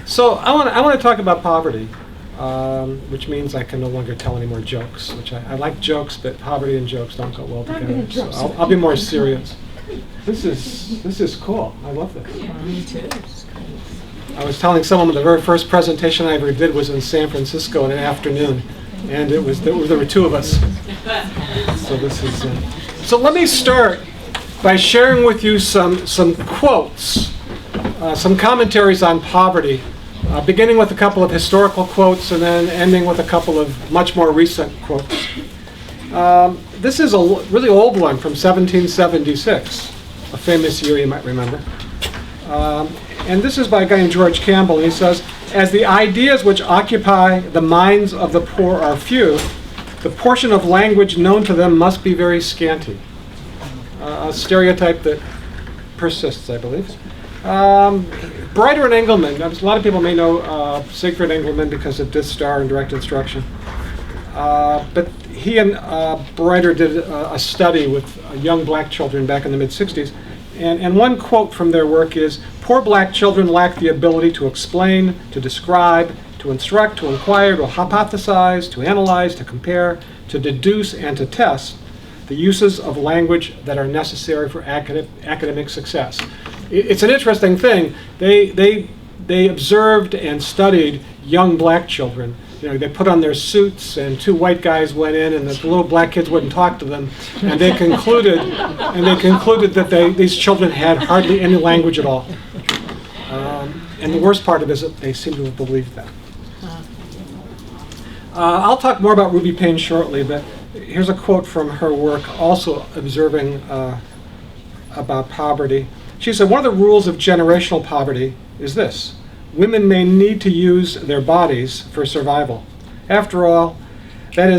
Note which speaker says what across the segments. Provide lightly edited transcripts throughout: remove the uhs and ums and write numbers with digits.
Speaker 1: So I want to talk about poverty, which means I can no longer tell any more jokes. Which I like jokes, but poverty and jokes don't go well together. So I'll be more serious. This is cool. I love this.
Speaker 2: Me too.
Speaker 1: I was telling someone the very first presentation I ever did was in San Francisco in an afternoon, and there were two of us. So this is. So let me start by sharing with you some quotes, some commentaries on poverty, beginning with a couple of historical quotes and then ending with a couple of much more recent quotes. This is a really old one from 1776, a famous year you might remember. And this is by a guy named George Campbell, and he says, "As the ideas which occupy the minds of the poor are few, the portion of language known to them must be very scanty." A stereotype that persists, I believe. Brighter and Engelman. A lot of people may know Siegfried Engelman because of this star and direct instruction. But he and Brighter did a study with young black children back in the mid-60s. And one quote from their work is, "Poor black children lack the ability to explain, to describe, to instruct, to inquire, to hypothesize, to analyze, to compare, to deduce, and to test the uses of language that are necessary for academic success." It's an interesting thing. They observed and studied young black children. You know, they put on their suits, and two white guys went in, and the little black kids wouldn't talk to them. And they concluded that these children had hardly any language at all. And the worst part of it is that they seem to have believed that. I'll talk more about Ruby Payne shortly, but here's a quote from her work, also observing about poverty. She said, "One of the rules of generational poverty is this: women may need to use their bodies for survival. After all that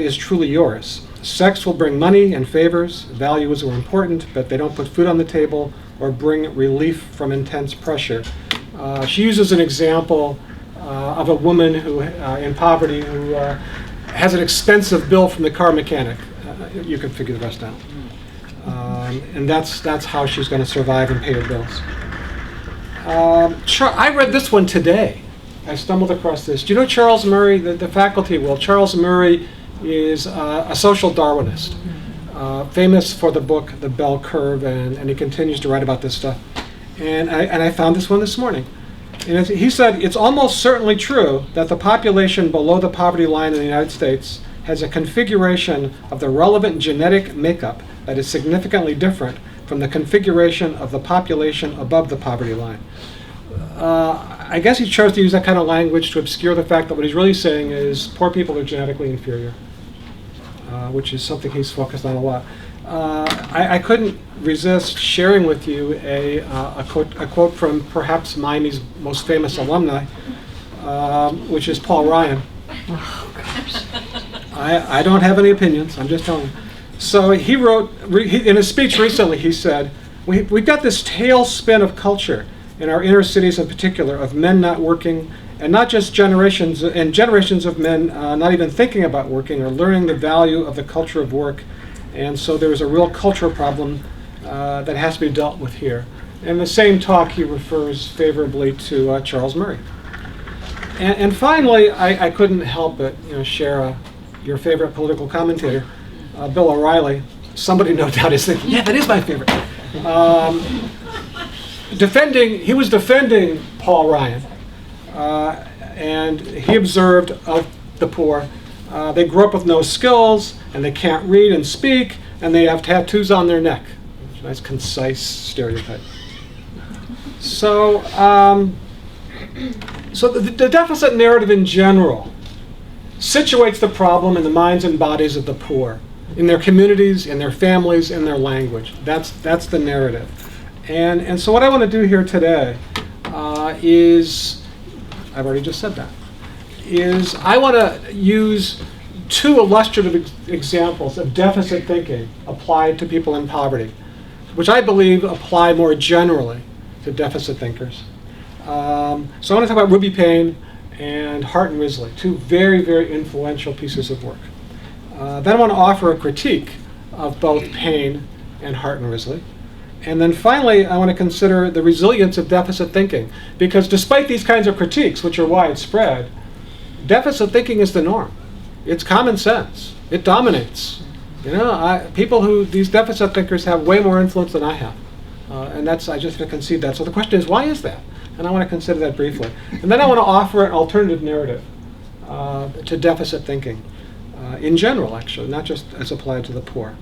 Speaker 1: is truly yours. Sex will bring money and favors. Values are important, but they don't put food on the table or bring relief from intense pressure." She uses an example of a woman who, in poverty, who has an expensive bill from the car mechanic. You can figure the rest out. And that's how she's going to survive and pay her bills. I read this one today. I stumbled across this. Do you know Charles Murray, the faculty? Well, Charles Murray is a social Darwinist, famous for the book The Bell Curve, and he continues to write about this stuff. And I found this one this morning. And he said, "It's almost certainly true that the population below the poverty line in the United States has a configuration of the relevant genetic makeup that is significantly different from the configuration of the population above the poverty line." I guess he chose to use that kind of language to obscure the fact that what he's really saying is poor people are genetically inferior, which is something he's focused on a lot. I couldn't resist sharing with you a quote from perhaps Miami's most famous alumni, which is Paul Ryan.
Speaker 2: Oh, gosh.
Speaker 1: I don't have any opinions, I'm just telling you. So he wrote, in his speech recently, he said, we've got this tailspin of culture in our inner cities in particular, of men not working, and not just generations of men not even thinking about working or learning the value of the culture of work. And so there's a real cultural problem that has to be dealt with here. In the same talk, he refers favorably to Charles Murray. And finally, I couldn't help but share your favorite political commentator, Bill O'Reilly. Somebody no doubt is thinking, yeah, that is my favorite. He was defending Paul Ryan, and he observed of the poor, they grew up with no skills, and they can't read and speak, and they have tattoos on their neck. Nice, concise stereotype. So, the deficit narrative in general situates the problem in the minds and bodies of the poor, in their communities, in their families, in their language. That's the narrative. And so what I want to do here today is, I've already just said that, is I want to use two illustrative examples of deficit thinking applied to people in poverty, which I believe apply more generally to deficit thinkers. So I want to talk about Ruby Payne and Hart and Risley, two very, very influential pieces of work. Then I want to offer a critique of both Payne and Hart and Risley. And then finally, I want to consider the resilience of deficit thinking. Because despite these kinds of critiques, which are widespread, deficit thinking is the norm. It's common sense. It dominates. These deficit thinkers have way more influence than I have. And I just have to concede that. So the question is, why is that? And I want to consider that briefly. And then I want to offer an alternative narrative to deficit thinking in general, actually, not just as applied to the poor.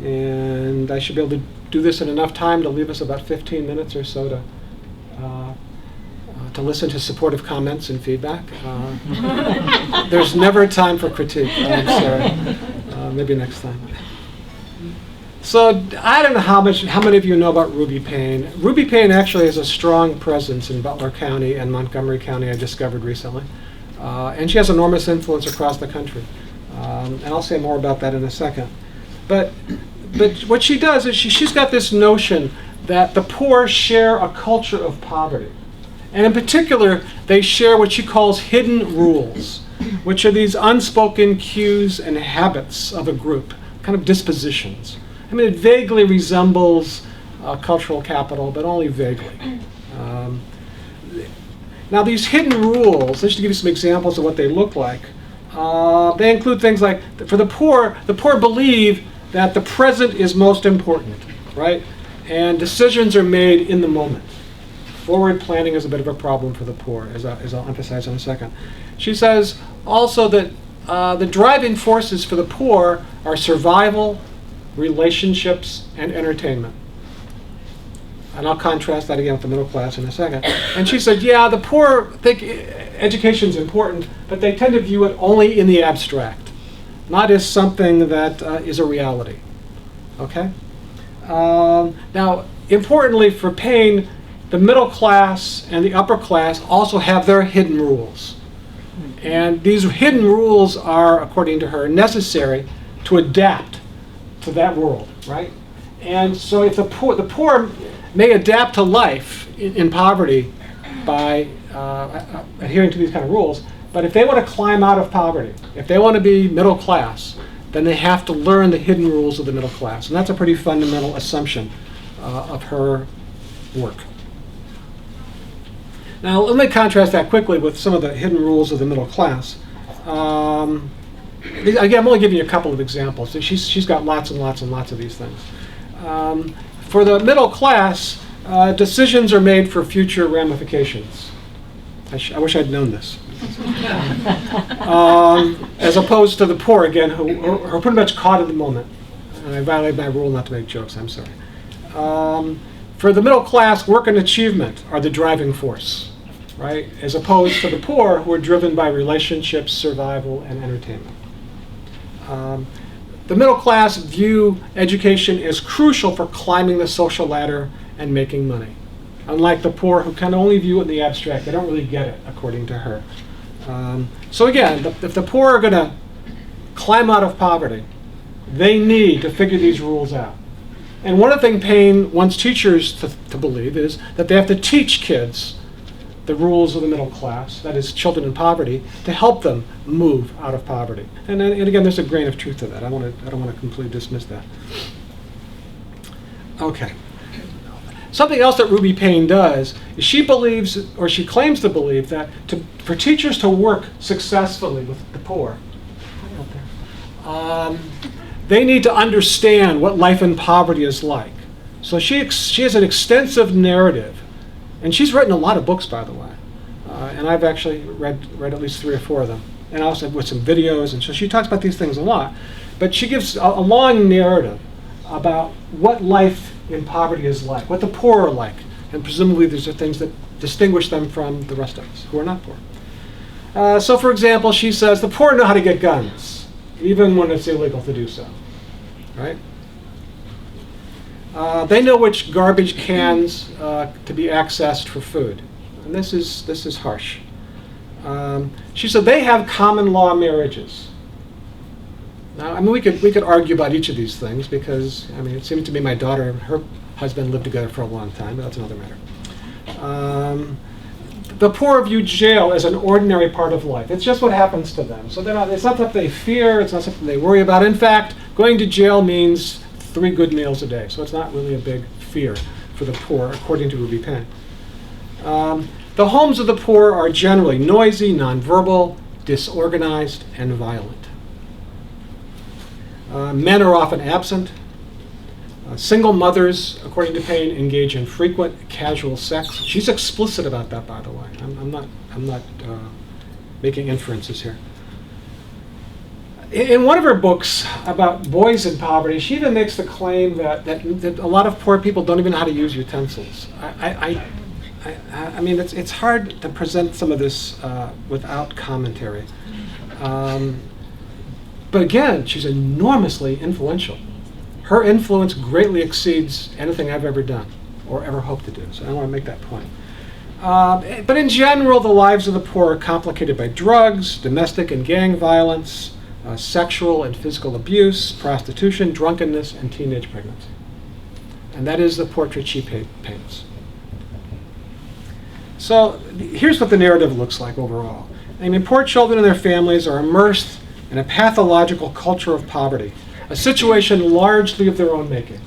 Speaker 1: And I should be able to do this in enough time to leave us about 15 minutes or so to listen to supportive comments and feedback. There's never time for critique. I'm sorry. Maybe next time. So I don't know how many of you know about Ruby Payne. Ruby Payne actually has a strong presence in Butler County and Montgomery County, I discovered recently. And she has enormous influence across the country. And I'll say more about that in a second. But what she does is she's got this notion that the poor share a culture of poverty. And in particular, they share what she calls hidden rules, which are these unspoken cues and habits of a group, kind of dispositions. I mean, it vaguely resembles cultural capital, but only vaguely. Now, these hidden rules, just to give you some examples of what they look like, they include things like, for the poor believe that the present is most important, right? And decisions are made in the moment. Forward planning is a bit of a problem for the poor, as I'll emphasize in a second. She says also that the driving forces for the poor are survival, relationships, and entertainment. And I'll contrast that again with the middle class in a second. And she said, yeah, the poor think education's important, but they tend to view it only in the abstract, not as something that is a reality. Okay? Now, importantly for Payne, the middle class and the upper class also have their hidden rules. And these hidden rules are, according to her, necessary to adapt to that world, right? And so if the poor may adapt to life in poverty by adhering to these kind of rules, but if they want to climb out of poverty, if they want to be middle class, then they have to learn the hidden rules of the middle class. And that's a pretty fundamental assumption of her work. Now, let me contrast that quickly with some of the hidden rules of the middle class. Again, I'm only giving you a couple of examples. She's got lots and lots and lots of these things. For the middle class, decisions are made for future ramifications. I wish I'd known this. As opposed to the poor, again, who are pretty much caught in the moment. And I violate my rule not to make jokes, I'm sorry. For the middle class, work and achievement are the driving force, right? As opposed to the poor, who are driven by relationships, survival, and entertainment. The middle class view education as crucial for climbing the social ladder and making money. Unlike the poor, who kind of only view it in the abstract. They don't really get it, according to her. So again, if the poor are going to climb out of poverty, they need to figure these rules out. And one of the things Payne wants teachers to believe is that they have to teach kids the rules of the middle class, that is, children in poverty, to help them move out of poverty. And again, there's a grain of truth to that. I don't want to completely dismiss that. Okay. Something else that Ruby Payne does is she believes, or she claims to believe, that for teachers to work successfully with the poor, they need to understand what life in poverty is like. So she has an extensive narrative, and she's written a lot of books, by the way. And I've actually read at least 3 or 4 of them, and also with some videos. And so she talks about these things a lot. But she gives a long narrative about what life in poverty is like, what the poor are like, and presumably these are things that distinguish them from the rest of us who are not poor. So for example, she says the poor know how to get guns, even when it's illegal to do so, right? They know which garbage cans to be accessed for food, and this is harsh. She said they have common law marriages. Now, I mean, we could argue about each of these things because, I mean, it seems to me my daughter and her husband lived together for a long time, but that's another matter. The poor view jail as an ordinary part of life. It's just what happens to them. So it's not something they fear, it's not something they worry about. In fact, going to jail means 3 good meals a day. So it's not really a big fear for the poor, according to Ruby Penn. The homes of the poor are generally noisy, nonverbal, disorganized, and violent. Men are often absent. Single mothers, according to Payne, engage in frequent casual sex. She's explicit about that, by the way. I'm not making inferences here. In one of her books about boys in poverty, she even makes the claim that a lot of poor people don't even know how to use utensils. I mean, it's hard to present some of this without commentary. But again, she's enormously influential. Her influence greatly exceeds anything I've ever done or ever hope to do. So I want to make that point. But in general, the lives of the poor are complicated by drugs, domestic and gang violence, sexual and physical abuse, prostitution, drunkenness, and teenage pregnancy. And that is the portrait she paints. So here's what the narrative looks like overall. I mean, poor children and their families are immersed in a pathological culture of poverty, a situation largely of their own making.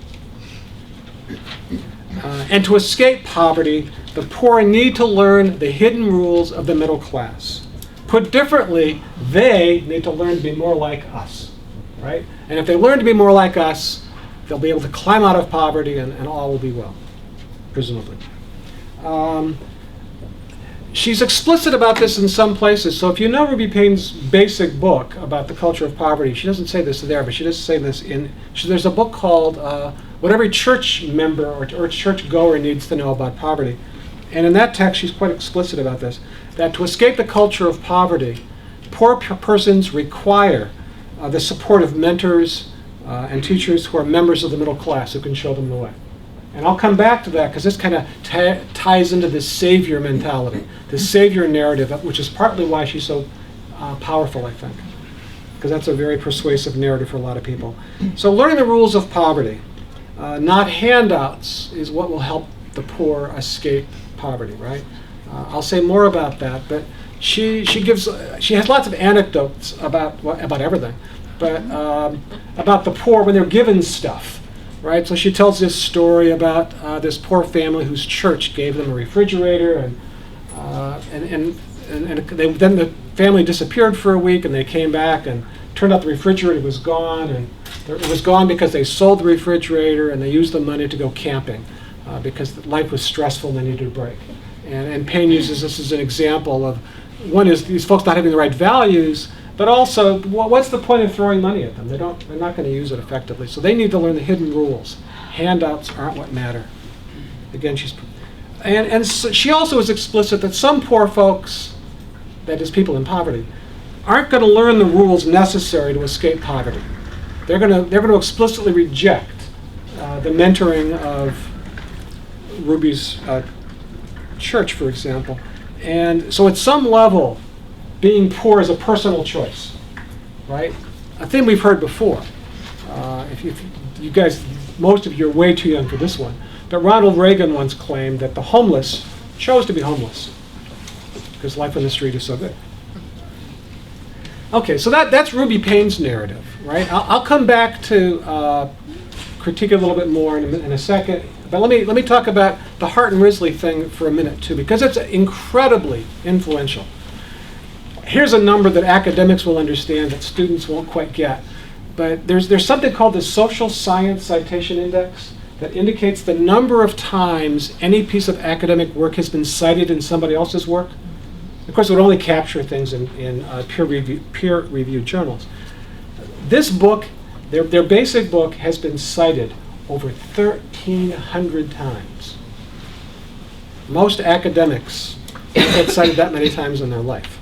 Speaker 1: And to escape poverty, the poor need to learn the hidden rules of the middle class. Put differently, they need to learn to be more like us, right? And if they learn to be more like us, they'll be able to climb out of poverty and all will be well, presumably. She's explicit about this in some places. So if you know Ruby Payne's basic book about the culture of poverty, she doesn't say this there, but she does say this there's a book called What Every Church Member or Church Goer Needs to Know About Poverty. And in that text, she's quite explicit about this, that to escape the culture of poverty, poor persons require the support of mentors and teachers who are members of the middle class who can show them the way. And I'll come back to that because this kind of ties into this savior mentality, this savior narrative, which is partly why she's so powerful, I think, because that's a very persuasive narrative for a lot of people. So learning the rules of poverty, not handouts, is what will help the poor escape poverty, right? I'll say more about that, but she has lots of anecdotes about everything, but about the poor when they're given stuff. Right, so she tells this story about this poor family whose church gave them a refrigerator, and then the family disappeared for a week, and they came back, and turned out the refrigerator was gone, and it was gone because they sold the refrigerator and they used the money to go camping because life was stressful and they needed a break. And Payne uses this as an example of, one is these folks not having the right values, but also, what's the point of throwing money at them? They're not going to use it effectively. So they need to learn the hidden rules. Handouts aren't what matter. Again, so she also is explicit that some poor folks, that is people in poverty, aren't going to learn the rules necessary to escape poverty. They're going to explicitly reject the mentoring of Ruby's church, for example. And so at some level, being poor is a personal choice, right? A thing we've heard before. If you guys, most of you are way too young for this one, but Ronald Reagan once claimed that the homeless chose to be homeless because life on the street is so good. Okay, so that's Ruby Payne's narrative, right? I'll come back to critique it a little bit more in a second, but let me talk about the Hart and Risley thing for a minute too, because it's incredibly influential. Here's a number that academics will understand that students won't quite get. But there's something called the Social Science Citation Index that indicates the number of times any piece of academic work has been cited in somebody else's work. Of course, it would only capture things in peer-reviewed journals. This book, their basic book, has been cited over 1,300 times. Most academics don't get cited that many times in their life.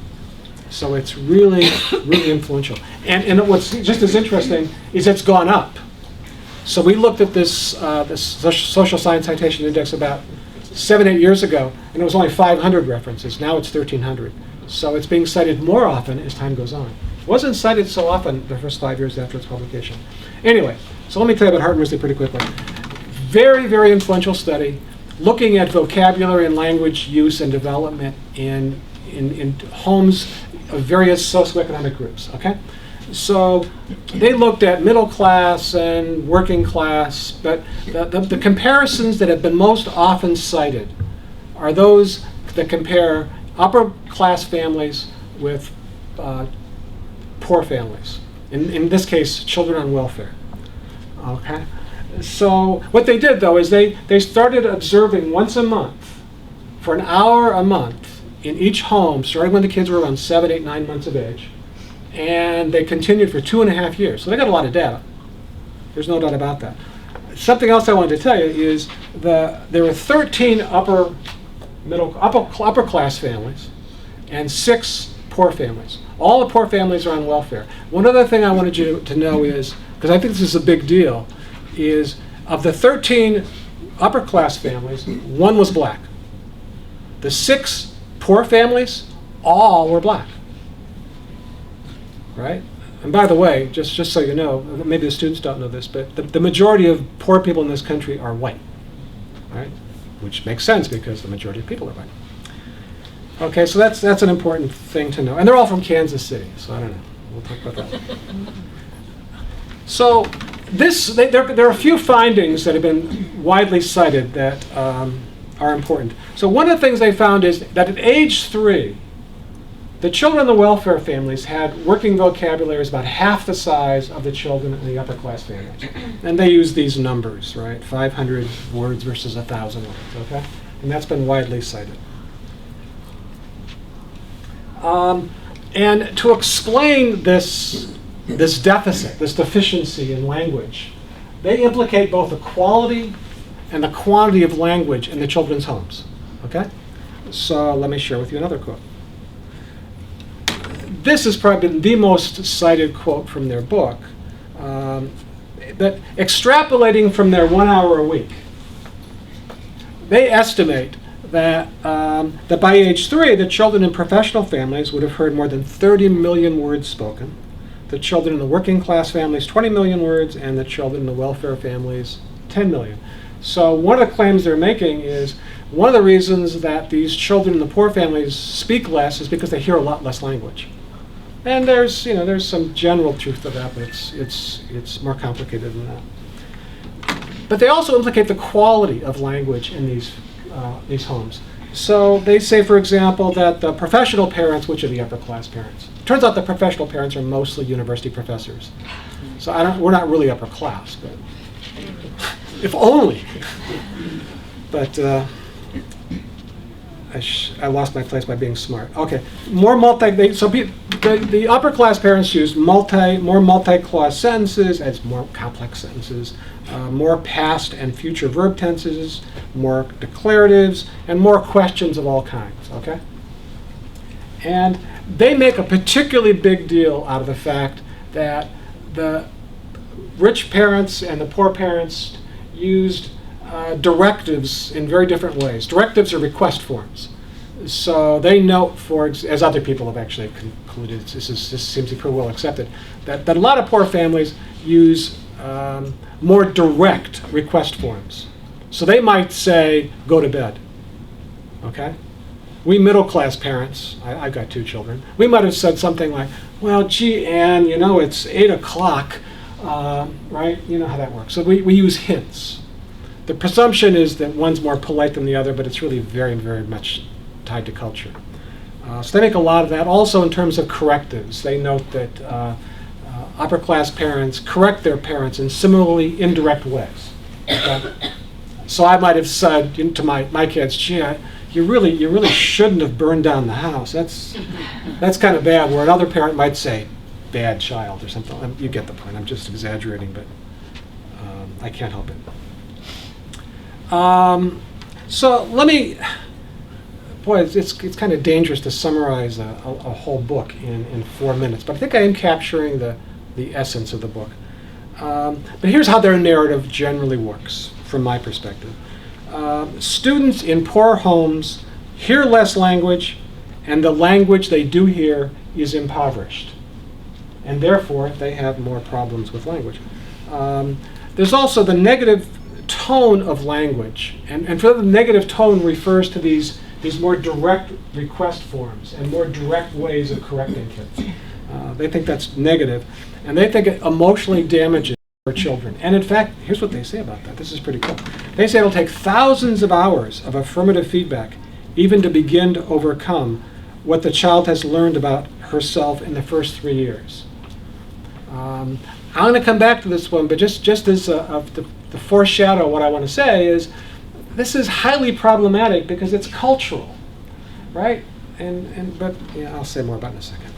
Speaker 1: So it's really, really influential. And what's just as interesting is it's gone up. So we looked at this Social Science Citation Index about 7-8 years ago, and it was only 500 references. Now it's 1,300. So it's being cited more often as time goes on. It wasn't cited so often the first 5 years after its publication. Anyway, so let me tell you about Hart and Risley pretty quickly. Very, very influential study looking at vocabulary and language use and development in homes of various socioeconomic groups, okay? So they looked at middle class and working class, but the comparisons that have been most often cited are those that compare upper class families with poor families. In this case, children on welfare. Okay? So what they did, though, is they started observing once a month, for an hour a month, in each home, starting when the kids were around 7, 8, 9 months of age. And they continued for 2.5 years. So they got a lot of data. There's no doubt about that. Something else I wanted to tell you is there were 13 upper class families and 6 poor families. All the poor families are on welfare. One other thing I wanted you to know is, because I think this is a big deal, is of the 13 upper class families, 1 was black. The 6 poor families, all were black. Right? And by the way, just so you know, maybe the students don't know this, but the majority of poor people in this country are white. Right? Which makes sense because the majority of people are white. Okay, so that's an important thing to know. And they're all from Kansas City, so I don't know. We'll talk about that. So there are a few findings that have been widely cited that are important. So one of the things they found is that at age 3, the children in the welfare families had working vocabularies about half the size of the children in the upper class families. And they use these numbers, right? 500 words versus 1,000 words, okay? And that's been widely cited. And to explain this deficit, this deficiency in language, they implicate both the quality and the quantity of language in the children's homes, okay? So let me share with you another quote. This has probably been the most cited quote from their book, that extrapolating from their 1 hour a week, they estimate that by age 3, the children in professional families would have heard more than 30 million words spoken. The children in the working class families, 20 million words, and the children in the welfare families, 10 million. So one of the claims they're making is one of the reasons that these children in the poor families speak less is because they hear a lot less language. And there's some general truth to that, but it's more complicated than that. But they also implicate the quality of language in these homes. So they say, for example, that the professional parents, which are the upper class parents, turns out the professional parents are mostly university professors. So we're not really upper class, but if only. But I lost my place by being smart. Okay, the upper class parents use more multi-clause sentences, as more complex sentences, more past and future verb tenses, more declaratives, and more questions of all kinds, okay? And they make a particularly big deal out of the fact that the rich parents and the poor parents used directives in very different ways. Directives are request forms. So they note, as other people have actually concluded, this seems to be pretty well accepted, that a lot of poor families use more direct request forms. So they might say, go to bed, okay? We middle class parents, I've got 2 children, we might have said something like, well, gee, Ann, it's 8 o'clock, right? You know how that works. So we use hints. The presumption is that one's more polite than the other, but it's really very, very much tied to culture. So they make a lot of that. Also in terms of correctives, they note that upper class parents correct their parents in similarly indirect ways. Okay? So I might have said to my kids, gee, you really shouldn't have burned down the house. That's kind of bad. Where another parent might say, bad child or something. You get the point. I'm just exaggerating, but I can't help it. So let me, it's kind of dangerous to summarize a whole book in 4 minutes, but I think I am capturing the essence of the book. But here's how their narrative generally works, from my perspective. Students in poor homes hear less language, and the language they do hear is impoverished. And therefore, they have more problems with language. There's also the negative tone of language, and for the negative tone refers to these more direct request forms and more direct ways of correcting kids. They think that's negative, and they think it emotionally damages our children. And in fact, here's what they say about that. This is pretty cool. They say it'll take thousands of hours of affirmative feedback even to begin to overcome what the child has learned about herself in the first 3 years. I'm going to come back to this one, but just as the foreshadow, what I want to say is this is highly problematic because it's cultural, right? But yeah, I'll say more about it in a second.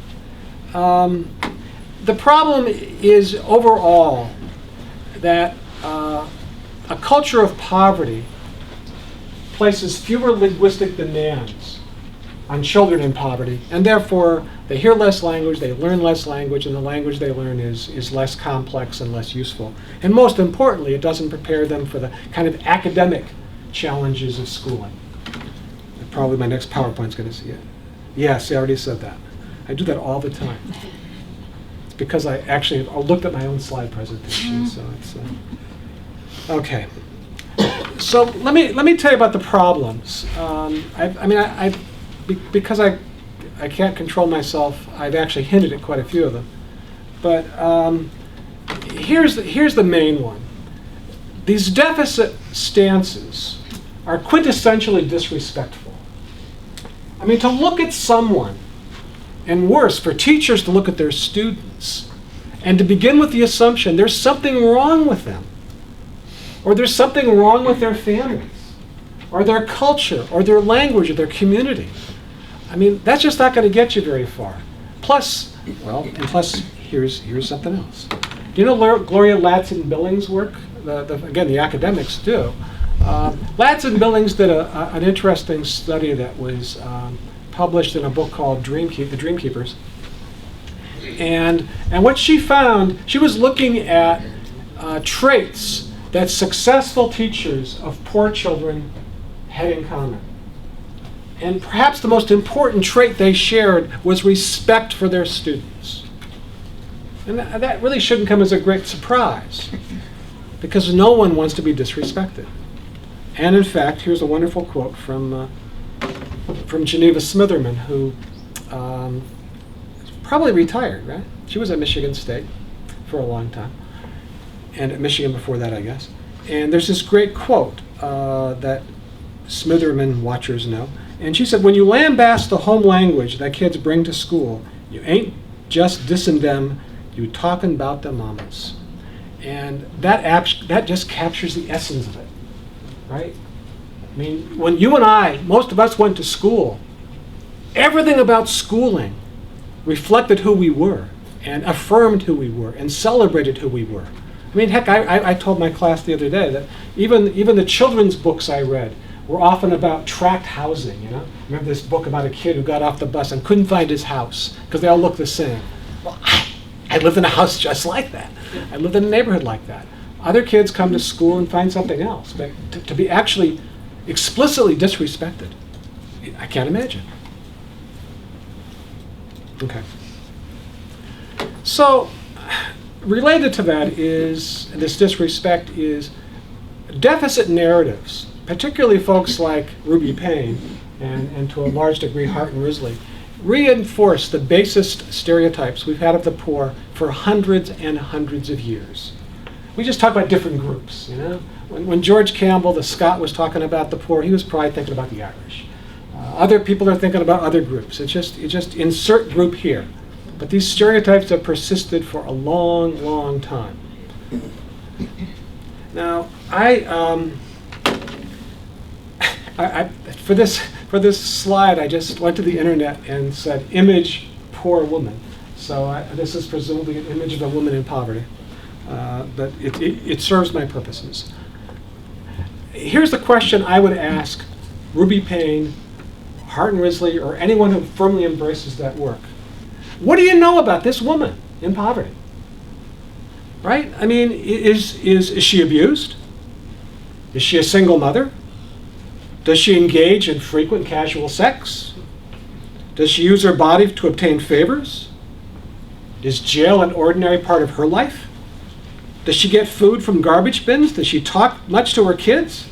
Speaker 1: The problem is overall that a culture of poverty places fewer linguistic demands on children in poverty, and therefore they hear less language, they learn less language, and the language they learn is less complex and less useful. And most importantly, it doesn't prepare them for the kind of academic challenges of schooling. Probably my next PowerPoint's going to see it. Yes, I already said that. I do that all the time. It's because I looked at my own slide presentation, so it's okay. So let me tell you about the problems. Because I can't control myself, I've actually hinted at quite a few of them. But here's the main one. These deficit stances are quintessentially disrespectful. I mean, to look at someone, and worse, for teachers to look at their students, and to begin with the assumption there's something wrong with them, or there's something wrong with their families, or their culture, or their language, or their community. I mean, that's just not going to get you very far. Plus, here's something else. Do you know Gloria Ladson-Billings' work? Again, the academics do. Ladson-Billings did an interesting study that was published in a book called The Dreamkeepers. And what she found, she was looking at traits that successful teachers of poor children had in common. And perhaps the most important trait they shared was respect for their students. And that really shouldn't come as a great surprise, because no one wants to be disrespected. And in fact, here's a wonderful quote from Geneva Smitherman, who probably retired, right? She was at Michigan State for a long time, and at Michigan before that, I guess. And there's this great quote that Smitherman watchers know. And she said, when you lambast the home language that kids bring to school, you ain't just dissing them, you talking about the mamas. And that just captures the essence of it, right? I mean, when you and I, most of us went to school, everything about schooling reflected who we were and affirmed who we were and celebrated who we were. I mean, heck, I told my class the other day that even the children's books I read were often about tract housing, you know? Remember this book about a kid who got off the bus and couldn't find his house because they all looked the same. Well, I lived in a house just like that. I lived in a neighborhood like that. Other kids come to school and find something else, but to be actually explicitly disrespected, I can't imagine. Okay. So, related to that is, this disrespect is deficit narratives, particularly folks like Ruby Payne and to a large degree Hart and Risley, reinforce the basest stereotypes we've had of the poor for hundreds and hundreds of years. We just talk about different groups, you know? When George Campbell, the Scot, was talking about the poor, he was probably thinking about the Irish. Other people are thinking about other groups. It's just insert group here. But these stereotypes have persisted for a long, long time. Now, for this slide, I just went to the internet and said, image poor woman. So this is presumably an image of a woman in poverty. But it serves my purposes. Here's the question I would ask Ruby Payne, Hart and Risley, or anyone who firmly embraces that work. What do you know about this woman in poverty? Right? I mean, is she abused? Is she a single mother? Does she engage in frequent casual sex? Does she use her body to obtain favors? Is jail an ordinary part of her life? Does she get food from garbage bins? Does she talk much to her kids?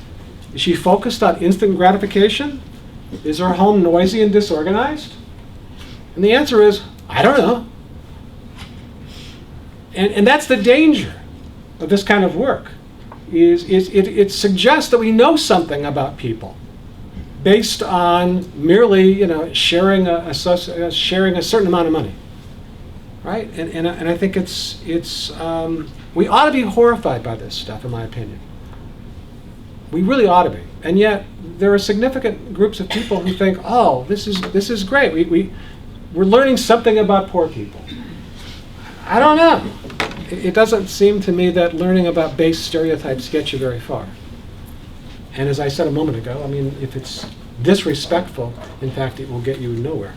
Speaker 1: Is she focused on instant gratification? Is her home noisy and disorganized? And the answer is, I don't know. And that's the danger of this kind of work, is it suggests that we know something about people based on merely, sharing sharing a certain amount of money, right? And I think it's we ought to be horrified by this stuff, in my opinion. We really ought to be. And yet there are significant groups of people who think, oh, this is great. We're learning something about poor people. I don't know. It doesn't seem to me that learning about base stereotypes gets you very far. And as I said a moment ago, I mean, if it's disrespectful, in fact, it will get you nowhere.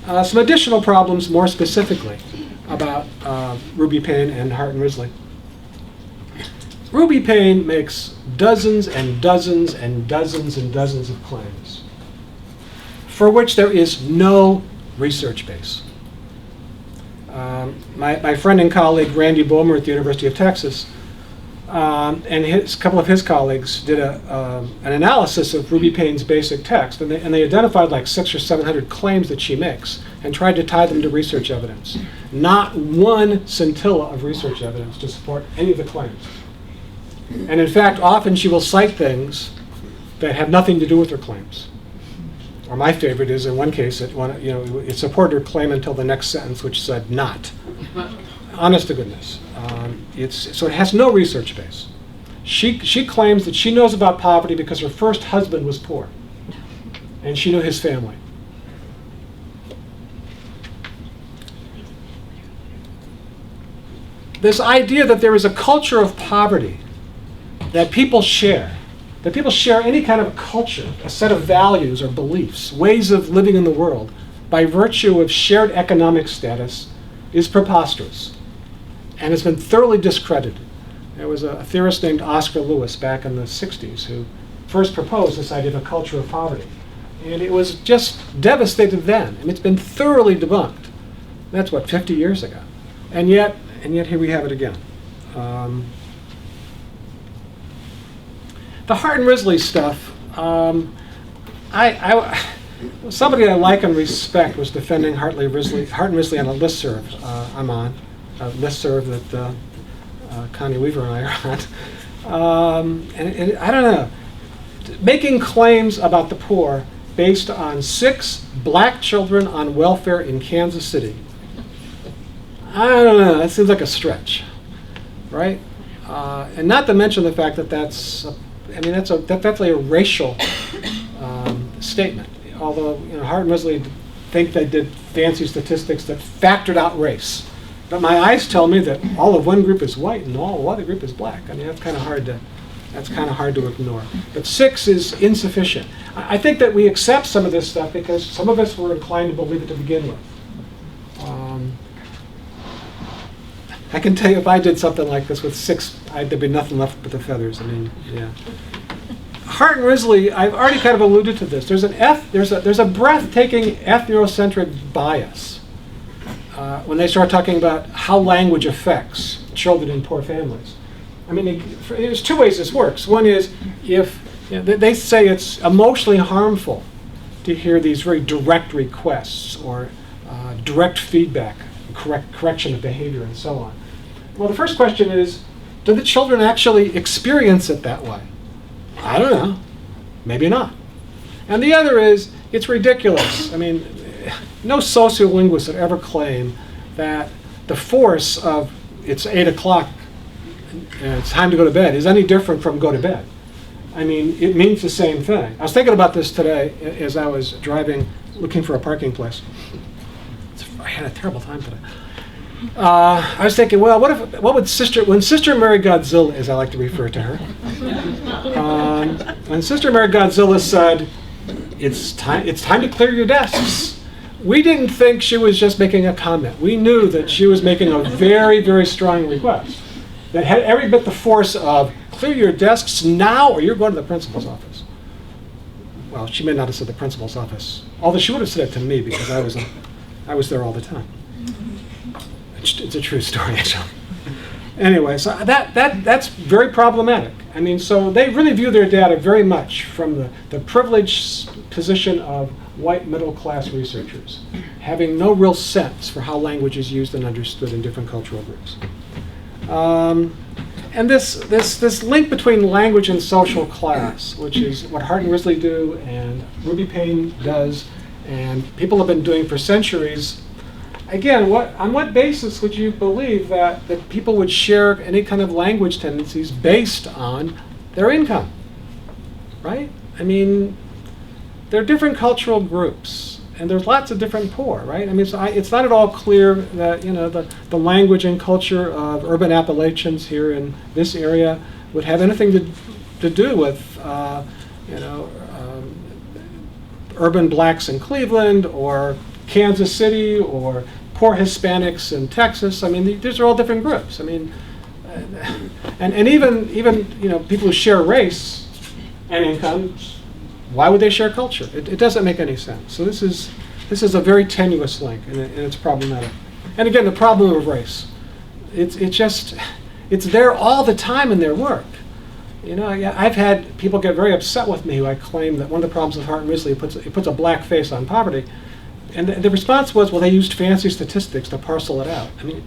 Speaker 1: Some additional problems, more specifically, about Ruby Payne and Hart and Risley. Ruby Payne makes dozens and dozens and dozens and dozens of claims for which there is no research base. My friend and colleague Randy Bomer at the University of Texas and a couple of his colleagues did an analysis of Ruby Payne's basic text, and they identified like 600 or 700 claims that she makes and tried to tie them to research evidence. Not one scintilla of research evidence to support any of the claims. And in fact, often she will cite things that have nothing to do with her claims. Or my favorite is, in one case, it supported her claim until the next sentence, which said not. Honest to goodness. So it has no research base. She claims that she knows about poverty because her first husband was poor, and she knew his family. This idea that there is a culture of poverty that people share any kind of culture, a set of values or beliefs, ways of living in the world, by virtue of shared economic status, is preposterous and has been thoroughly discredited. There was a theorist named Oscar Lewis back in the 60s who first proposed this idea of a culture of poverty. And it was just devastated then, and it's been thoroughly debunked. That's 50 years ago. And yet here we have it again. The Hart and Risley stuff, somebody I like and respect was defending Hart and Risley on a listserv I'm on, a listserv that Connie Weaver and I are on. And I don't know, making claims about the poor based on 6 black children on welfare in Kansas City. I don't know, that seems like a stretch, right? And not to mention the fact that that's definitely a racial statement. Although Hart and Risley think they did fancy statistics that factored out race, but my eyes tell me that all of one group is white and all other group is black. I mean, that's kind of hard to ignore. But 6 is insufficient. I think that we accept some of this stuff because some of us were inclined to believe it to begin with. I can tell you if I did something like this with 6, there'd be nothing left but the feathers. I mean, yeah. Hart and Risley, I've already kind of alluded to this. There's a breathtaking ethnocentric bias when they start talking about how language affects children in poor families. I mean, there's 2 ways this works. One is if they say it's emotionally harmful to hear these very direct requests or direct feedback, correction of behavior, and so on. Well, the first question is, do the children actually experience it that way? I don't know. Maybe not. And the other is, it's ridiculous. I mean, no sociolinguist would ever claim that the force of it's 8 o'clock and it's time to go to bed is any different from go to bed. I mean, it means the same thing. I was thinking about this today as I was driving, looking for a parking place. I had a terrible time today. I was thinking, well, when Sister Mary Godzilla, as I like to refer to her, when Sister Mary Godzilla said, it's time to clear your desks, we didn't think she was just making a comment. We knew that she was making a very, very strong request that had every bit the force of, clear your desks now or you're going to the principal's office. Well, she may not have said the principal's office, although she would have said it to me because I was there all the time. It's a true story, actually. Anyway, so that's very problematic. I mean, so they really view their data very much from the privileged position of white middle-class researchers, having no real sense for how language is used and understood in different cultural groups. And this link between language and social class, which is what Hart and Risley do and Ruby Payne does, and people have been doing for centuries. Again, on what basis would you believe that people would share any kind of language tendencies based on their income, right? I mean, there are different cultural groups, and there's lots of different poor, right? I mean, it's not at all clear that the language and culture of urban Appalachians here in this area would have anything to do with urban blacks in Cleveland or Kansas City or poor Hispanics in Texas. I mean, these are all different groups. I mean, and even people who share race and income, why would they share culture? It doesn't make any sense. So this is a very tenuous link, and it's problematic. And again, the problem of race, it's there all the time in their work. I've had people get very upset with me who I claim that one of the problems with Hart and Risley, it puts a black face on poverty. And the response was, well, they used fancy statistics to parcel it out. I mean,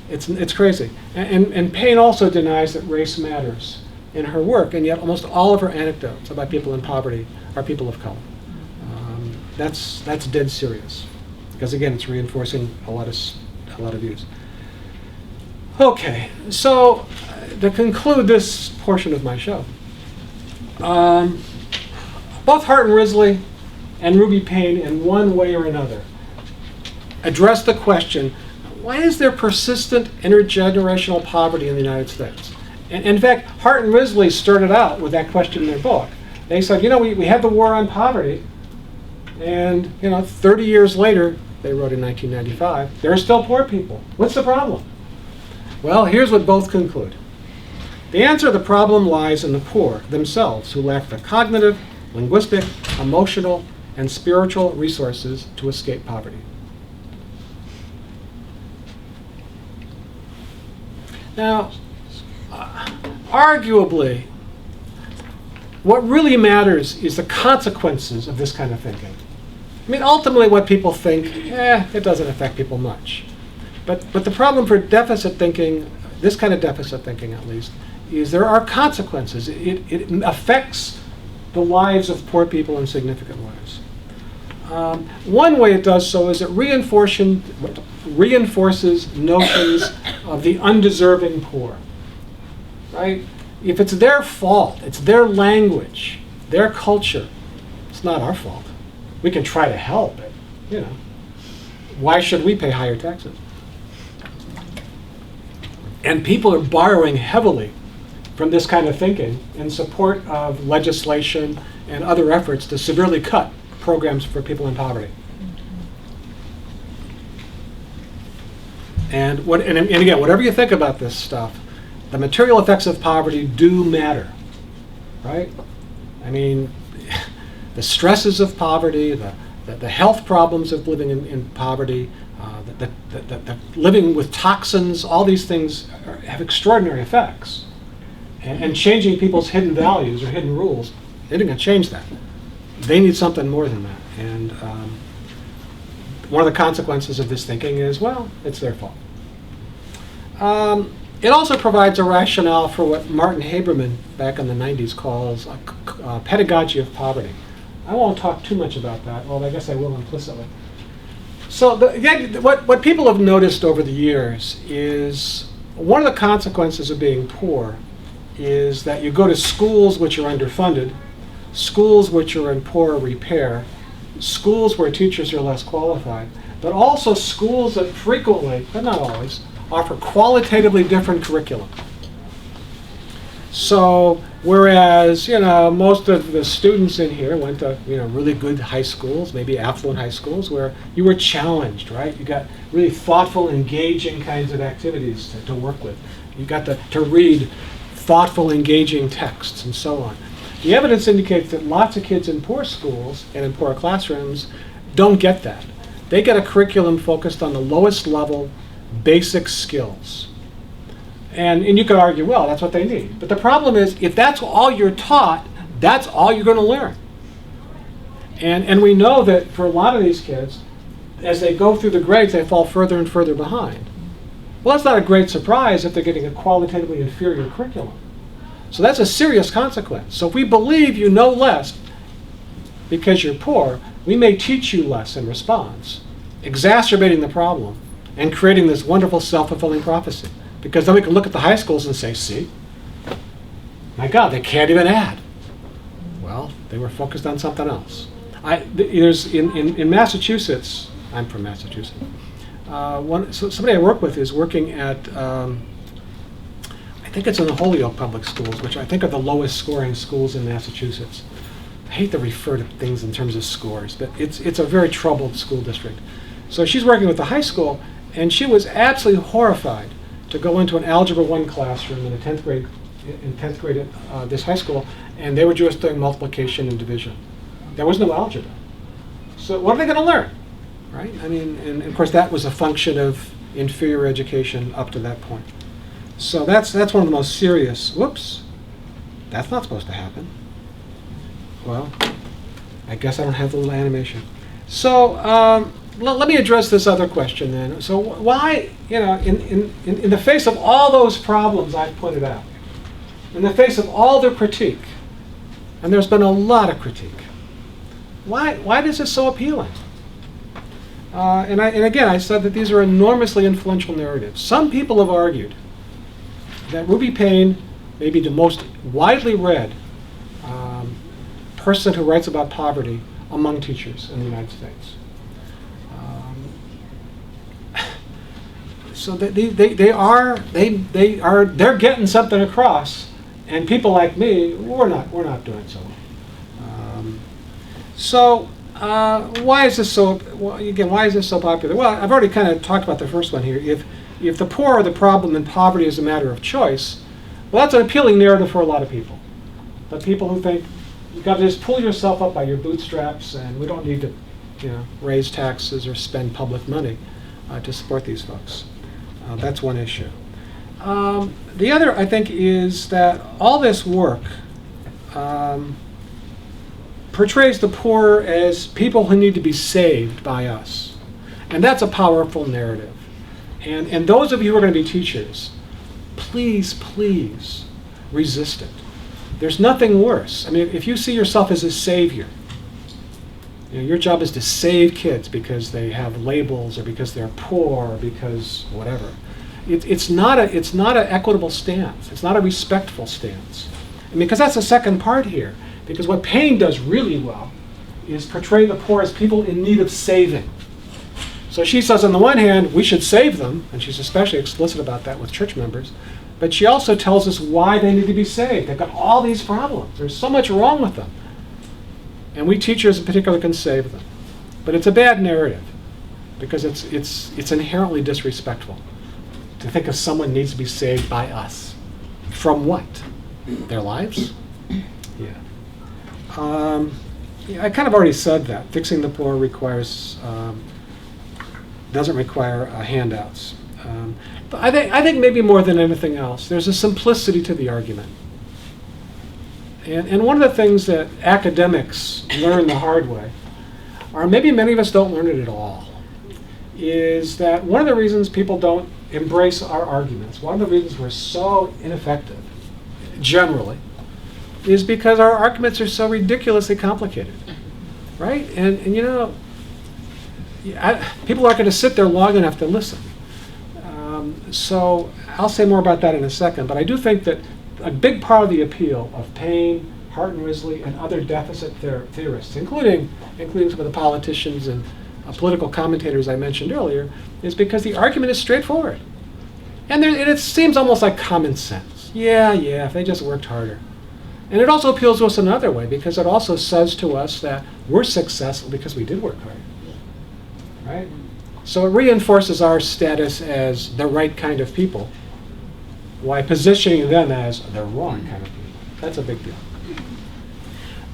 Speaker 1: it's crazy. And Payne also denies that race matters in her work, and yet almost all of her anecdotes about people in poverty are people of color. That's dead serious, because again, it's reinforcing a lot of views. Okay, so to conclude this portion of my show, both Hart and Risley and Ruby Payne, in one way or another, address the question, why is there persistent intergenerational poverty in the United States? And in fact, Hart and Risley started out with that question in their book. They said, we had the war on poverty, and 30 years later, they wrote in 1995, there are still poor people. What's the problem? Well, here's what both conclude. The answer to the problem lies in the poor themselves, who lack the cognitive, linguistic, emotional, and spiritual resources to escape poverty. Now, arguably, what really matters is the consequences of this kind of thinking. I mean, ultimately what people think, it doesn't affect people much. But the problem for deficit thinking, this kind of deficit thinking at least, is there are consequences. It affects the lives of poor people in significant ways. One way it does so is it reinforces notions of the undeserving poor, right? If it's their fault, it's their language, their culture, it's not our fault. We can try to help it, Why should we pay higher taxes? And people are borrowing heavily from this kind of thinking in support of legislation and other efforts to severely cut programs for people in poverty. And again, whatever you think about this stuff, the material effects of poverty do matter, right? I mean, the stresses of poverty, the health problems of living in poverty, the living with toxins, all these things have extraordinary effects. And changing people's hidden values or hidden rules, they're going to change that. They need something more than that. And one of the consequences of this thinking is, well, it's their fault. It also provides a rationale for what Martin Haberman back in the 90s calls a pedagogy of poverty. I won't talk too much about that, although I guess I will implicitly. So what people have noticed over the years is one of the consequences of being poor is that you go to schools which are underfunded, schools which are in poor repair, schools where teachers are less qualified, but also schools that frequently, but not always, offer qualitatively different curriculum. So whereas most of the students in here went to really good high schools, maybe affluent high schools, where you were challenged, right? You got really thoughtful, engaging kinds of activities to work with. You got to read thoughtful, engaging texts and so on. The evidence indicates that lots of kids in poor schools and in poor classrooms don't get that. They get a curriculum focused on the lowest level basic skills. And you could argue, well, that's what they need. But the problem is, if that's all you're taught, that's all you're going to learn. And we know that for a lot of these kids, as they go through the grades, they fall further and further behind. Well, that's not a great surprise if they're getting a qualitatively inferior curriculum. So that's a serious consequence. So if we believe you know less because you're poor, we may teach you less in response, exacerbating the problem and creating this wonderful self-fulfilling prophecy. Because then we can look at the high schools and say, see, my God, they can't even add. Well, they were focused on something else. There's in Massachusetts, I'm from Massachusetts, somebody I work with is working at, I think it's in the Holyoke Public Schools, which I think are the lowest scoring schools in Massachusetts. I hate to refer to things in terms of scores, but it's a very troubled school district. So she's working with the high school, and she was absolutely horrified to go into an Algebra 1 classroom in 10th grade at this high school, and they were just doing multiplication and division. There was no algebra. So what are they going to learn, right? I mean, and of course that was a function of inferior education up to that point. So that's one of the most serious, whoops, that's not supposed to happen. Well, I guess I don't have the little animation. So let me address this other question then. So why, in the face of all those problems I've pointed out, in the face of all the critique, and there's been a lot of critique, why is this so appealing? And again, I said that these are enormously influential narratives. Some people have argued that Ruby Payne may be the most widely read person who writes about poverty among teachers in the United States. So they're getting something across, and people like me, we're not doing so well. Why is this so? Well, again, why is this so popular? Well, I've already kind of talked about the first one here. If the poor are the problem and poverty is a matter of choice, well, that's an appealing narrative for a lot of people. But people who think you've got to just pull yourself up by your bootstraps, and we don't need to, raise taxes or spend public money to support these folks. That's one issue. The other, I think, is that all this work portrays the poor as people who need to be saved by us. And that's a powerful narrative. And those of you who are going to be teachers, please, please resist it. There's nothing worse. I mean, if you see yourself as a savior, your job is to save kids because they have labels or because they're poor or because whatever. It's not an equitable stance. It's not a respectful stance. Because that's the second part here. Because what Payne does really well is portray the poor as people in need of saving. So she says, on the one hand, we should save them, and she's especially explicit about that with church members, but she also tells us why they need to be saved. They've got all these problems. There's so much wrong with them. And we teachers in particular can save them. But it's a bad narrative, because it's inherently disrespectful to think of someone needs to be saved by us. From what? Their lives? Yeah. I kind of already said that. Fixing the poor doesn't require handouts. But I think maybe more than anything else, there's a simplicity to the argument. And one of the things that academics learn the hard way, or maybe many of us don't learn it at all, is that one of the reasons people don't embrace our arguments, one of the reasons we're so ineffective, generally, is because our arguments are so ridiculously complicated, right? And people aren't going to sit there long enough to listen. So I'll say more about that in a second, but I do think that a big part of the appeal of Payne, Hart and Risley, and other deficit theorists, including some of the politicians and political commentators I mentioned earlier, is because the argument is straightforward. And it seems almost like common sense. Yeah, if they just worked harder. And it also appeals to us another way, because it also says to us that we're successful because we did work hard. Right? So it reinforces our status as the right kind of people, while positioning them as the wrong kind of people. That's a big deal.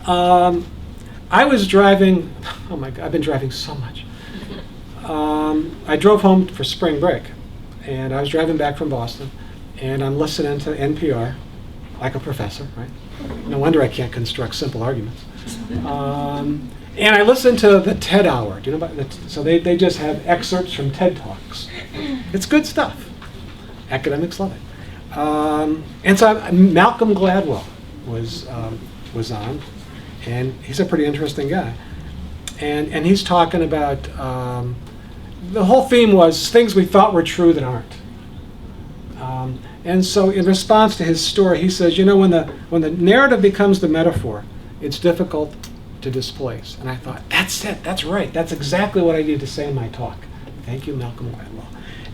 Speaker 1: I was driving, oh my God, I've been driving so much. I drove home for spring break, and I was driving back from Boston, and I'm listening to NPR, like a professor, right? No wonder I can't construct simple arguments. And I listen to the TED Hour. Do you know about that? So they just have excerpts from TED Talks. It's good stuff. Academics love it. And so Malcolm Gladwell was on, and he's a pretty interesting guy. And he's talking about, the whole theme was things we thought were true that aren't. And so in response to his story, he says, you know, when the narrative becomes the metaphor, it's difficult to displace. And I thought, that's it, that's right, that's exactly what I need to say in my talk. Thank you, Malcolm Gladwell.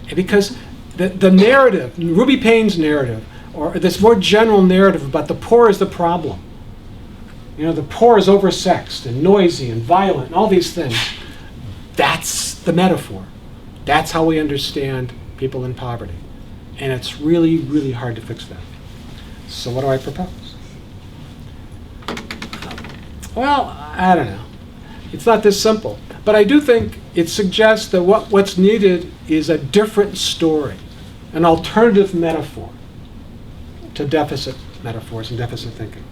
Speaker 1: And because the narrative, Ruby Payne's narrative, or this more general narrative about the poor is the problem. You know, the poor is oversexed and noisy and violent and all these things. That's the metaphor. That's how we understand people in poverty. And it's really, really hard to fix that. So what do I propose? Well, I don't know. It's not this simple. But I do think it suggests that what's needed is a different story, an alternative metaphor to deficit metaphors and deficit thinking.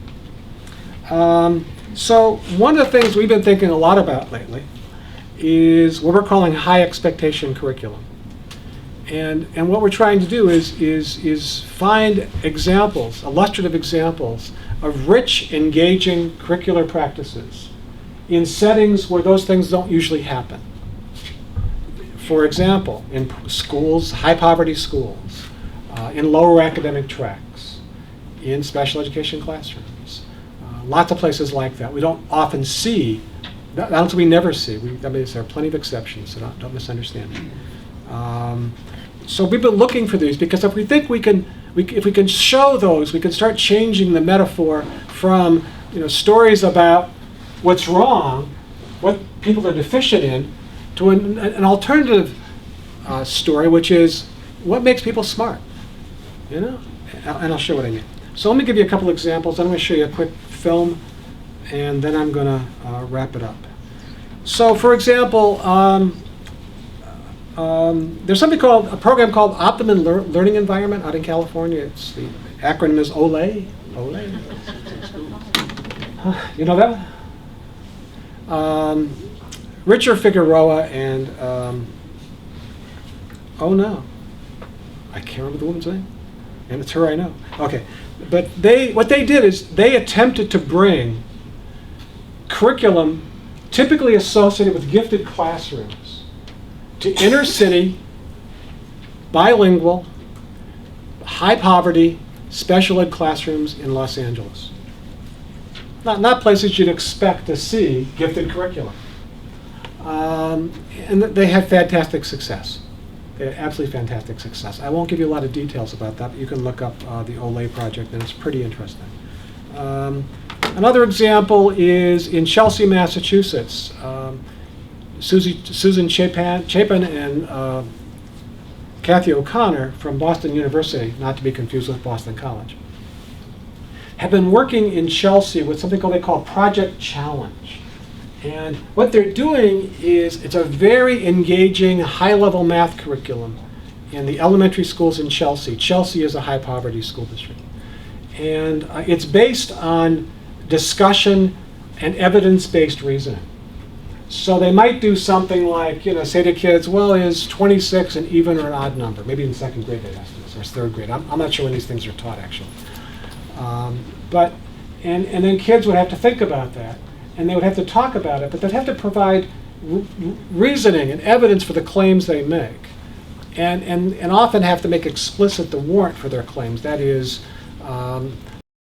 Speaker 1: So one of the things we've been thinking a lot about lately is what we're calling high expectation curriculum. And what we're trying to do is find examples, illustrative examples, of rich, engaging curricular practices in settings where those things don't usually happen. For example, in schools, high poverty schools, in lower academic tracks, in special education classrooms, lots of places like that. We don't often see, that's what we never see. There are plenty of exceptions, so don't misunderstand me. So we've been looking for these because if we think if we can show those, we can start changing the metaphor from stories about what's wrong, what people are deficient in, to an alternative story, which is what makes people smart. And I'll show what I mean. So let me give you a couple examples. I'm going to show you a quick film, and then I'm going to wrap it up. So, for example, there's a program called Optimum Learning Environment out in California. The acronym is OLE. OLE. You know that one? Richard Figueroa and oh no, I can't remember the woman's name, and it's her I know. Okay, but what they did is they attempted to bring curriculum typically associated with gifted classrooms to inner city, bilingual, high poverty, special ed classrooms in Los Angeles. Not places you'd expect to see gifted curriculum. And they had fantastic success. They had absolutely fantastic success. I won't give you a lot of details about that, but you can look up the OLE project, and it's pretty interesting. Another example is in Chelsea, Massachusetts. Susan Chapin and Kathy O'Connor from Boston University, not to be confused with Boston College, have been working in Chelsea with something they call Project Challenge. And what they're doing is it's a very engaging, high-level math curriculum in the elementary schools in Chelsea. Chelsea is a high-poverty school district. And it's based on discussion and evidence-based reasoning. So they might do something like, say to kids, well, is 26 an even or an odd number? Maybe in second grade they'd ask this, or third grade. I'm not sure when these things are taught, actually. And then kids would have to think about that, and they would have to talk about it, but they'd have to provide reasoning and evidence for the claims they make, and often have to make explicit the warrant for their claims. That is,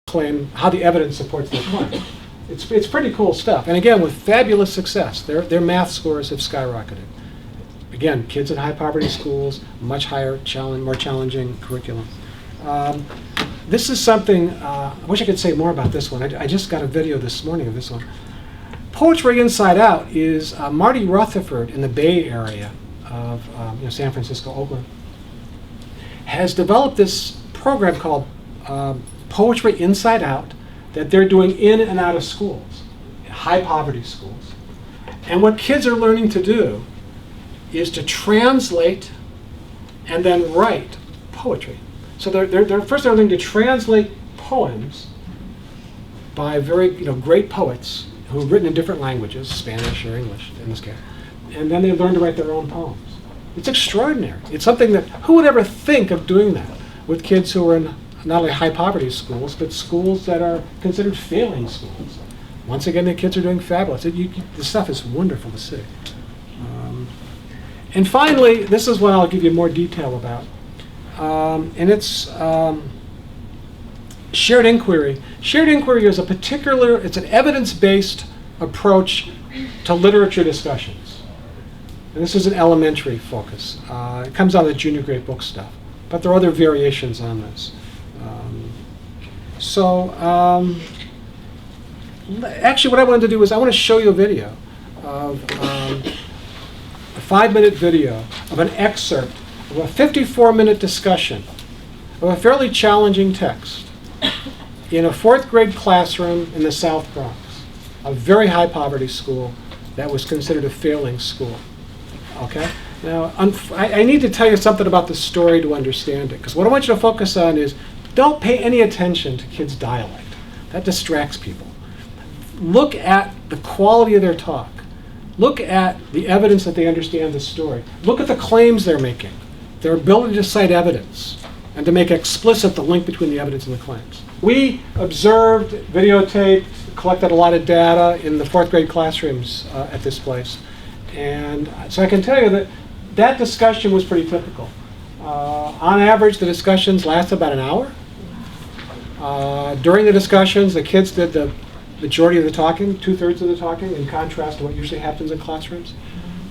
Speaker 1: claim how the evidence supports their claim. It's pretty cool stuff, and again, with fabulous success. Their math scores have skyrocketed. Again, kids in high poverty schools, much higher, more challenging curriculum. This is something, I wish I could say more about this one. I just got a video this morning of this one. Poetry Inside Out is Marty Rutherford in the Bay Area of San Francisco, Oakland, has developed this program called Poetry Inside Out that they're doing in and out of schools, high poverty schools. And what kids are learning to do is to translate and then write poetry. So they're first learning to translate poems by very great poets who are written in different languages, Spanish or English in this case, and then they learn to write their own poems. It's extraordinary. It's something that, who would ever think of doing that with kids who are in not only high poverty schools, but schools that are considered failing schools. Once again, the kids are doing fabulous. The stuff is wonderful to see. And finally, this is what I'll give you more detail about. And it's shared inquiry. Shared inquiry is it's an evidence-based approach to literature discussions. And this is an elementary focus. It comes out of the junior grade book stuff. But there are other variations on this. Actually, what I wanted to do is I want to show you a video of a 5-minute video of an excerpt of a 54-minute discussion of a fairly challenging text in a 4th grade classroom in the South Bronx, a very high poverty school that was considered a failing school. Okay? Now, I need to tell you something about the story to understand it, because what I want you to focus on is don't pay any attention to kids' dialect. That distracts people. Look at the quality of their talk. Look at the evidence that they understand the story. Look at the claims they're making, their ability to cite evidence, and to make explicit the link between the evidence and the claims. We observed, videotaped, collected a lot of data in the 4th grade classrooms at this place. And so I can tell you that that discussion was pretty typical. On average, the discussions lasted about an hour. During the discussions, the kids did the majority of the talking, 2/3 of the talking, in contrast to what usually happens in classrooms,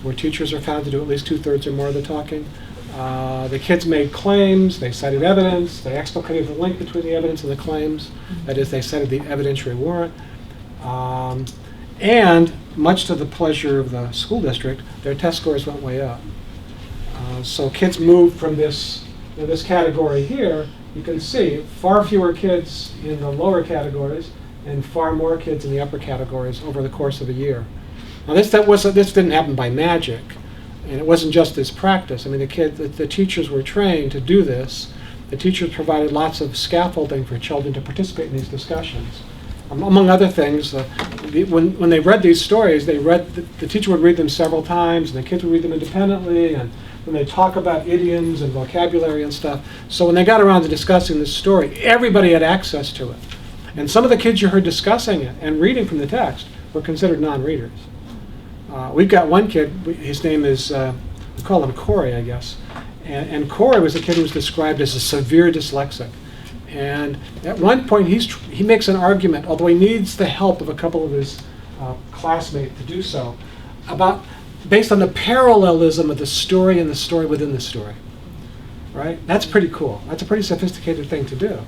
Speaker 1: where teachers are found to do at least 2/3 or more of the talking. The kids made claims, they cited evidence, they explicated the link between the evidence and the claims. That is, they cited the evidentiary warrant. And much to the pleasure of the school district, their test scores went way up. So kids moved from this category here. You can see far fewer kids in the lower categories and far more kids in the upper categories over the course of a year. Now this didn't happen by magic, and it wasn't just this practice. I mean, the teachers were trained to do this. The teachers provided lots of scaffolding for children to participate in these discussions. Among other things, when they read these stories, the teacher would read them several times, and the kids would read them independently, and when they talk about idioms and vocabulary and stuff. So when they got around to discussing this story, everybody had access to it. And some of the kids you heard discussing it and reading from the text were considered non-readers. We've got one kid, his name is, we call him Corey, I guess. And Corey was a kid who was described as a severe dyslexic. And at one point, he makes an argument, although he needs the help of a couple of his classmates to do so, based on the parallelism of the story and the story within the story. Right? That's pretty cool. That's a pretty sophisticated thing to do.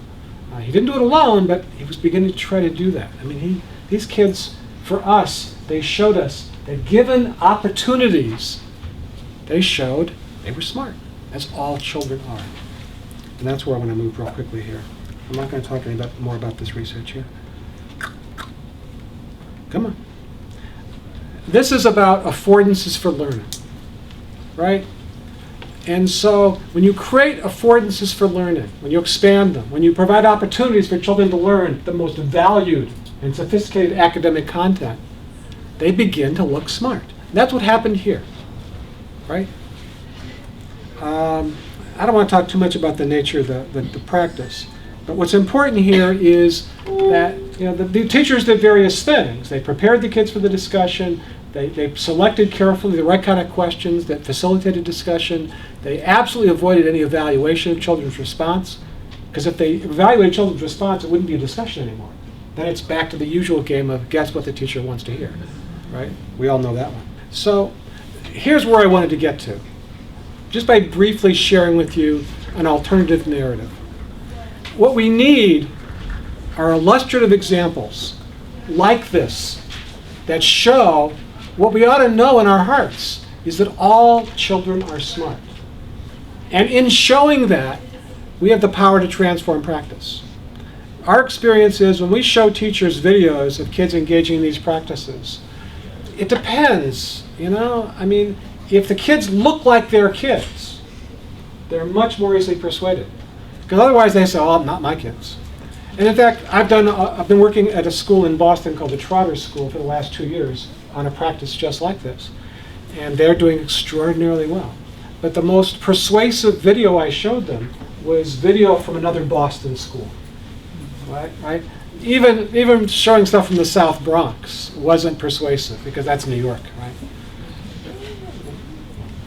Speaker 1: He didn't do it alone, but he was beginning to try to do that. I mean, these kids, for us, they showed us that given opportunities, they showed they were smart, as all children are. And that's where I want to move real quickly here. I'm not going to talk any more about this research here. Come on. This is about affordances for learning, right? And so when you create affordances for learning, when you expand them, when you provide opportunities for children to learn the most valued and sophisticated academic content, they begin to look smart. That's what happened here, right? I don't want to talk too much about the nature of the practice, but what's important here is that the teachers did various things. They prepared the kids for the discussion. They selected carefully the right kind of questions that facilitated discussion. They absolutely avoided any evaluation of children's response, because if they evaluated children's response, it wouldn't be a discussion anymore. Then it's back to the usual game of guess what the teacher wants to hear, right? We all know that one. So here's where I wanted to get to, just by briefly sharing with you an alternative narrative. What we need are illustrative examples like this that show what we ought to know in our hearts is that all children are smart. And in showing that, we have the power to transform practice. Our experience is when we show teachers videos of kids engaging in these practices, it depends, I mean, if the kids look like they're kids, they're much more easily persuaded. Because otherwise they say, oh, not my kids. And in fact, I've been working at a school in Boston called the Trotter School for the last 2 years on a practice just like this. And they're doing extraordinarily well. But the most persuasive video I showed them was video from another Boston school. Right? Even showing stuff from the South Bronx wasn't persuasive because that's New York, right?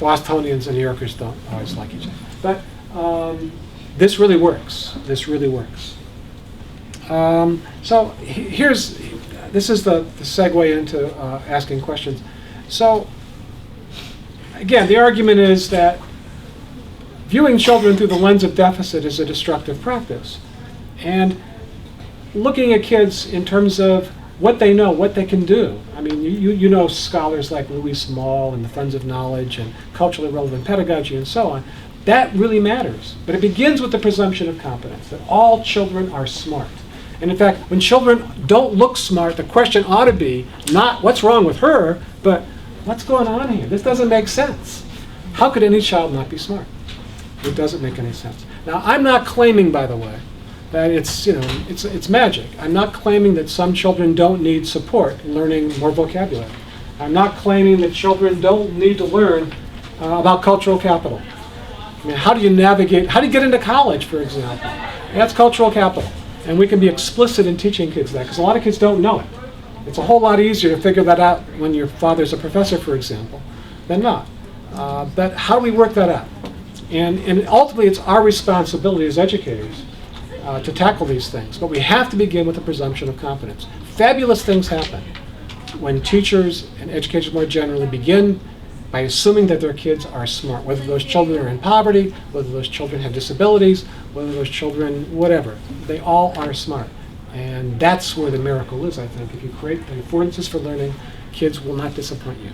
Speaker 1: Bostonians and New Yorkers don't always like each other. But this really works. This really works. So this is the segue into asking questions. So again, the argument is that viewing children through the lens of deficit is a destructive practice. And looking at kids in terms of what they know, what they can do. I mean, you know scholars like Louis Small and the Friends of Knowledge and culturally relevant pedagogy and so on. That really matters. But it begins with the presumption of competence, that all children are smart. And in fact, when children don't look smart, the question ought to be not what's wrong with her, but what's going on here? This doesn't make sense. How could any child not be smart? It doesn't make any sense. Now, I'm not claiming, by the way, that it's magic. I'm not claiming that some children don't need support learning more vocabulary. I'm not claiming that children don't need to learn about cultural capital. I mean, how do you get into college, for example? That's cultural capital. And we can be explicit in teaching kids that, because a lot of kids don't know it. It's a whole lot easier to figure that out when your father's a professor, for example, than not. But how do we work that out? And ultimately, it's our responsibility as educators to tackle these things. But we have to begin with the presumption of competence. Fabulous things happen when teachers and educators more generally begin by assuming that their kids are smart, whether those children are in poverty, whether those children have disabilities, whether those children, whatever. They all are smart. And that's where the miracle is, I think. If you create the affordances for learning, kids will not disappoint you.